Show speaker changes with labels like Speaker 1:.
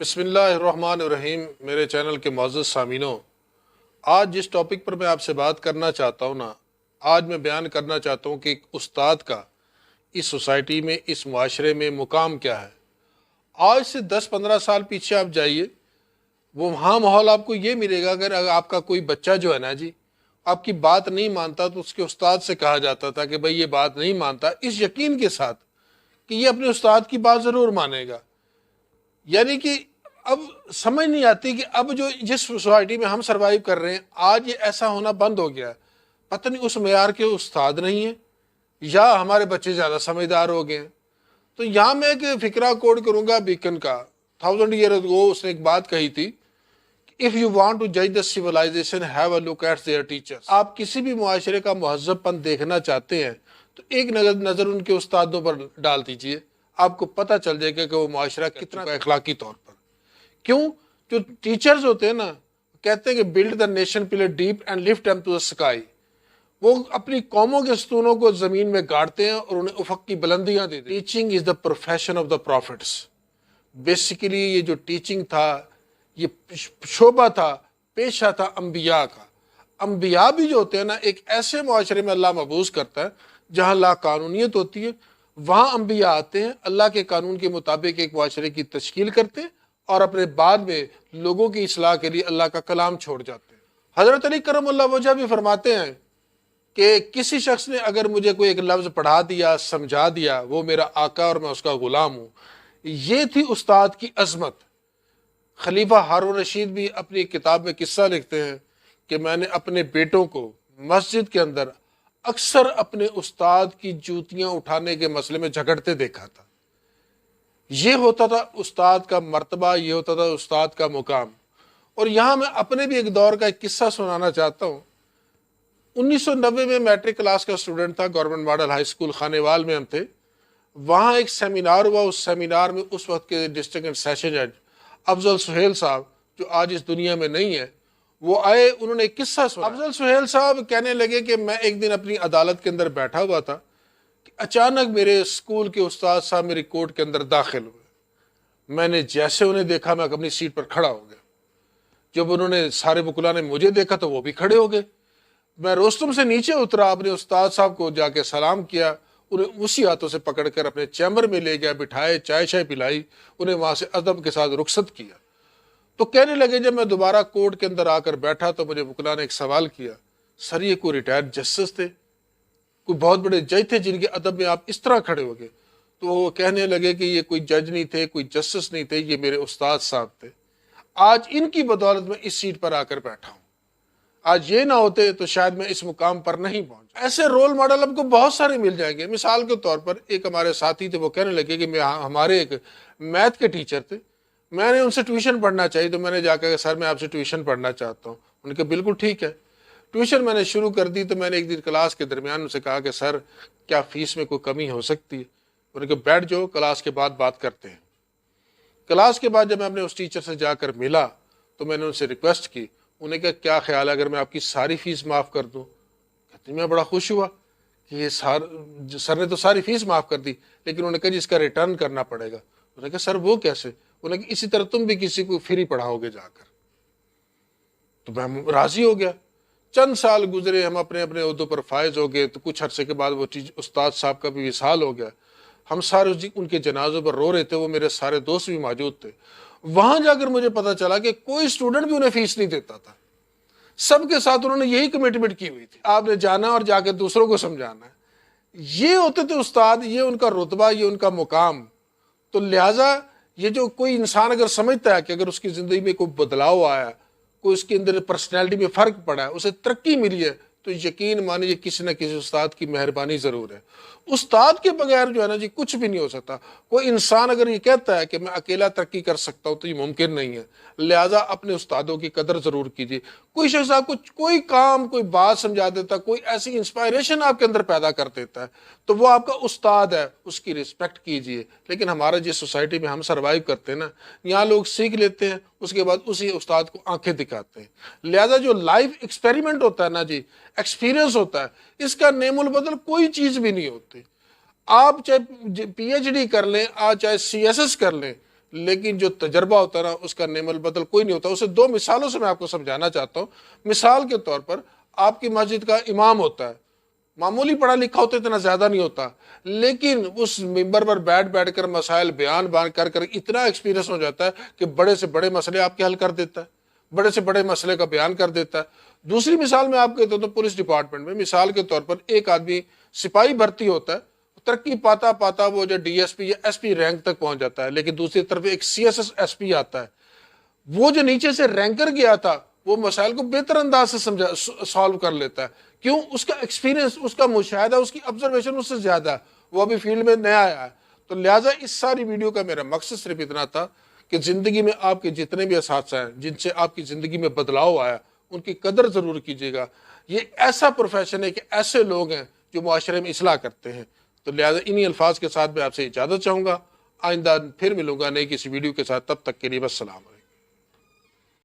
Speaker 1: بسم اللہ الرحمن الرحیم۔ میرے چینل کے معزز سامعینوں، آج جس ٹاپک پر میں آپ سے بات کرنا چاہتا ہوں آج میں بیان کرنا چاہتا ہوں کہ ایک استاد کا اس سوسائٹی میں، اس معاشرے میں مقام کیا ہے۔ آج سے 10-15 سال پیچھے آپ جائیے، وہاں ماحول آپ کو یہ ملے گا، اگر آپ کا کوئی بچہ جو ہے نا جی آپ کی بات نہیں مانتا تو اس کے استاد سے کہا جاتا تھا کہ بھائی یہ بات نہیں مانتا، اس یقین کے ساتھ کہ یہ اپنے استاد کی بات ضرور مانے گا۔ یعنی کہ اب سمجھ نہیں آتی کہ اب جو جس سوسائٹی میں ہم سروائیو کر رہے ہیں آج یہ ایسا ہونا بند ہو گیا ہے۔ پتہ نہیں اس معیار کے استاد نہیں ہیں یا ہمارے بچے زیادہ سمجھدار ہو گئے ہیں۔ تو یہاں میں ایک فقرہ کوٹ کروں گا بیکن کا۔ 1000 years ago اس نے ایک بات کہی تھی، if you want to judge the civilization have a look at their teachers۔ آپ کسی بھی معاشرے کا مہذب پن دیکھنا چاہتے ہیں تو ایک نظر ان کے استادوں پر ڈال دیجئے، آپ کو پتہ چل جائے گا کہ وہ معاشرہ کتنا اخلاقی طور پر۔ کیوں؟ جو ٹیچرز ہوتے ہیں نا، کہتے ہیں کہ build the nation pillar deep and lift them to the sky۔ وہ اپنی قوموں کے ستونوں کو زمین میں گاڑتے ہیں اور انہیں افق کی بلندیاں دیتے ہیں۔ Teaching is the profession of the prophets. Basically یہ جو ٹیچنگ تھا، یہ شعبہ تھا، پیشہ تھا انبیاء کا۔ انبیاء بھی جو ہوتے ہیں نا، ایک ایسے معاشرے میں اللہ مبعوث کرتا ہے جہاں لا قانونیت ہوتی ہے، وہاں انبیاء آتے ہیں، اللہ کے قانون کے مطابق ایک معاشرے کی تشکیل کرتے ہیں اور اپنے بعد میں لوگوں کی اصلاح کے لیے اللہ کا کلام چھوڑ جاتے ہیں۔ حضرت علی کرم اللہ وجہ بھی فرماتے ہیں کہ کسی شخص نے اگر مجھے کوئی ایک لفظ پڑھا دیا، سمجھا دیا، وہ میرا آقا اور میں اس کا غلام ہوں۔ یہ تھی استاد کی عظمت۔ خلیفہ ہارون رشید بھی اپنی کتاب میں قصہ لکھتے ہیں کہ میں نے اپنے بیٹوں کو مسجد کے اندر اکثر اپنے استاد کی جوتیاں اٹھانے کے مسئلے میں جھگڑتے دیکھا تھا۔ یہ ہوتا تھا استاد کا مرتبہ، یہ ہوتا تھا استاد کا مقام۔ اور یہاں میں اپنے بھی ایک دور کا ایک قصہ سنانا چاہتا ہوں۔ 1990 میں میٹرک کلاس کا اسٹوڈنٹ تھا، government model high school Khanewal میں ہم تھے۔ وہاں ایک سیمینار ہوا، اس سیمینار میں اس وقت کے ڈسٹرکٹ سیشن جج افضل سہیل صاحب، جو آج اس دنیا میں نہیں ہے، وہ آئے، انہوں نے ایک قصہ سنا۔ افضل سہیل صاحب کہنے لگے کہ میں ایک دن اپنی عدالت کے اندر بیٹھا ہوا تھا کہ اچانک میرے اسکول کے استاد صاحب میری کورٹ کے اندر داخل ہوئے۔ میں نے جیسے انہیں دیکھا میں اپنی سیٹ پر کھڑا ہو گیا۔ جب انہوں نے سارے وکلا نے مجھے دیکھا تو وہ بھی کھڑے ہو گئے۔ میں رستم سے نیچے اترا، اپنے استاد صاحب کو جا کے سلام کیا، انہیں اسی ہاتھوں سے پکڑ کر اپنے چیمبر میں لے گیا، بٹھائے، چائے شائے پلائی، انہیں وہاں سے ادب کے ساتھ رخصت کیا۔ تو کہنے لگے جب میں دوبارہ کورٹ کے اندر آ کر بیٹھا تو مجھے وکلا نے ایک سوال کیا، سر یہ کوئی ریٹائرڈ جسٹس تھے، کوئی بہت بڑے جج تھے جن کے ادب میں آپ اس طرح کھڑے ہو گئے؟ تو وہ کہنے لگے کہ یہ کوئی جج نہیں تھے، کوئی جسٹس نہیں تھے، یہ میرے استاد صاحب تھے۔ آج ان کی بدولت میں اس سیٹ پر آ کر بیٹھا ہوں، آج یہ نہ ہوتے تو شاید میں اس مقام پر نہیں پہنچا۔ ایسے رول ماڈل آپ کو بہت سارے مل جائیں گے۔ مثال کے طور پر ایک ہمارے ساتھی تھے، وہ کہنے لگے کہ ہمارے ایک میتھ کے ٹیچر تھے، میں نے ان سے ٹیوشن پڑھنا چاہیے، تو میں نے جا کر سر میں آپ سے ٹیوشن پڑھنا چاہتا ہوں۔ انہوں نے کہا بالکل ٹھیک ہے۔ ٹیوشن میں نے شروع کر دی تو میں نے ایک دن کلاس کے درمیان ان سے کہا کہ سر کیا فیس میں کوئی کمی ہو سکتی ہے؟ انہوں نے کہا بیٹھ جاؤ، کلاس کے بعد بات کرتے ہیں۔ کلاس کے بعد جب میں اپنے اس ٹیچر سے جا کر ملا تو میں نے ان سے ریکویسٹ کی، انہوں نے کہا کیا خیال ہے اگر میں آپ کی ساری فیس معاف کر دوں؟ کہتے ہیں میں بڑا خوش ہوا کہ یہ سر نے تو ساری فیس معاف کر دی، لیکن انہوں نے کہا جی اس کا ریٹرن کرنا پڑے گا۔ انہوں نے کہا سر وہ کیسے؟ انہوں نے کہا اسی طرح تم بھی کسی کو فری پڑھاؤ گے جا کر۔ تو میں راضی ہو گیا۔ چند سال گزرے، ہم اپنے اپنے عہدوں پر فائز ہو گئے، تو کچھ عرصے کے بعد وہ استاد صاحب کا بھی وصال ہو گیا۔ ہم سارے ان کے جنازوں پر رو رہے تھے، وہ میرے سارے دوست بھی موجود تھے۔ وہاں جا کر مجھے پتا چلا کہ کوئی اسٹوڈنٹ بھی انہیں فیس نہیں دیتا تھا، سب کے ساتھ انہوں نے یہی کمٹمنٹ کی ہوئی تھی، آپ نے جانا اور جا کے دوسروں کو سمجھانا ہے۔ یہ ہوتے تھے استاد، یہ ان کا رتبہ، یہ ان کا مقام۔ تو لہٰذا یہ جو کوئی انسان اگر سمجھتا ہے کہ اگر اس کی زندگی میں کوئی بدلاؤ آیا، کوئی اس کے اندر پرسنالٹی میں فرق پڑا ہے، اسے ترقی ملی ہے، تو یقین مانیے کسی نہ کسی استاد کی مہربانی ضرور ہے۔ استاد کے بغیر جو ہے نا جی کچھ بھی نہیں ہو سکتا۔ کوئی انسان اگر یہ کہتا ہے کہ میں اکیلا ترقی کر سکتا ہوں تو یہ ممکن نہیں ہے۔ لہٰذا اپنے استادوں کی قدر ضرور کیجیے۔ کوئی شخص آپ کو کوئی کام، کوئی بات سمجھا دیتا، کوئی ایسی انسپائریشن آپ کے اندر پیدا کر دیتا ہے تو وہ آپ کا استاد ہے، اس کی رسپیکٹ کیجیے۔ لیکن ہمارا جس سوسائٹی میں ہم سروائیو کرتے ہیں نا، یہاں لوگ سیکھ لیتے ہیں، اس کے بعد اسی استاد کو آنکھیں دکھاتے ہیں۔ لہٰذا جو لائف ایکسپیریمنٹ ہوتا ہے نا جی، ایکسپیرینس ہوتا ہے، اس کا نیم البدل کوئی چیز بھی نہیں ہوتی۔ آپ چاہے پی ایچ ڈی کر لیں، آپ چاہے سی ایس ایس کر لیں، لیکن جو تجربہ ہوتا ہے نا اس کا نعم البدل کوئی نہیں ہوتا. اسے دو مثالوں سے میں آپ کو سمجھانا چاہتا ہوں. مثال کے طور پر آپ کی مسجد کا امام ہوتا ہے, معمولی پڑھا لکھا ہوتا ہے, اتنا زیادہ نہیں ہوتا, لیکن اس ممبر پر بیٹھ کر مسائل بیان کر اتنا ایکسپیرینس ہو جاتا ہے کہ بڑے سے بڑے مسئلے آپ کے حل کر دیتا ہے, بڑے سے بڑے مسئلے کا بیان کر دیتا ہے. دوسری مثال میں آپ کہتا ہوں تو پولیس ڈپارٹمنٹ میں مثال کے طور پر ایک آدمی سپاہی بھرتی ہوتا ہے, ترقی پاتا وہ جو ڈی ایس پی یا ایس پی رینک تک پہنچ جاتا ہے, لیکن دوسری طرف ایک سی ایس ایس پی آتا ہے, وہ جو نیچے سے رینکر گیا تھا وہ مسائل کو بہتر انداز سے سالو کر لیتا ہے. کیوں؟ اس کا ایکسپیرینس, اس کا مشاہدہ, اس کی آبزرویشن اس سے زیادہ ہے, وہ ابھی فیلڈ میں نیا آیا ہے. تو لہٰذا اس ساری ویڈیو کا میرا مقصد صرف اتنا تھا کہ زندگی میں آپ کے جتنے بھی اساتذہ ہیں جن سے آپ کی زندگی میں بدلاؤ آیا ان کی قدر ضرور کیجیے گا. یہ ایسا پروفیشن ہے کہ ایسے لوگ ہیں جو معاشرے میں اصلاح کرتے ہیں. تو لہٰذا انہی الفاظ کے ساتھ میں آپ سے اجازت چاہوں گا. آئندہ پھر ملوں گا نئی کسی ویڈیو کے ساتھ. تب تک کے لیے والسلام.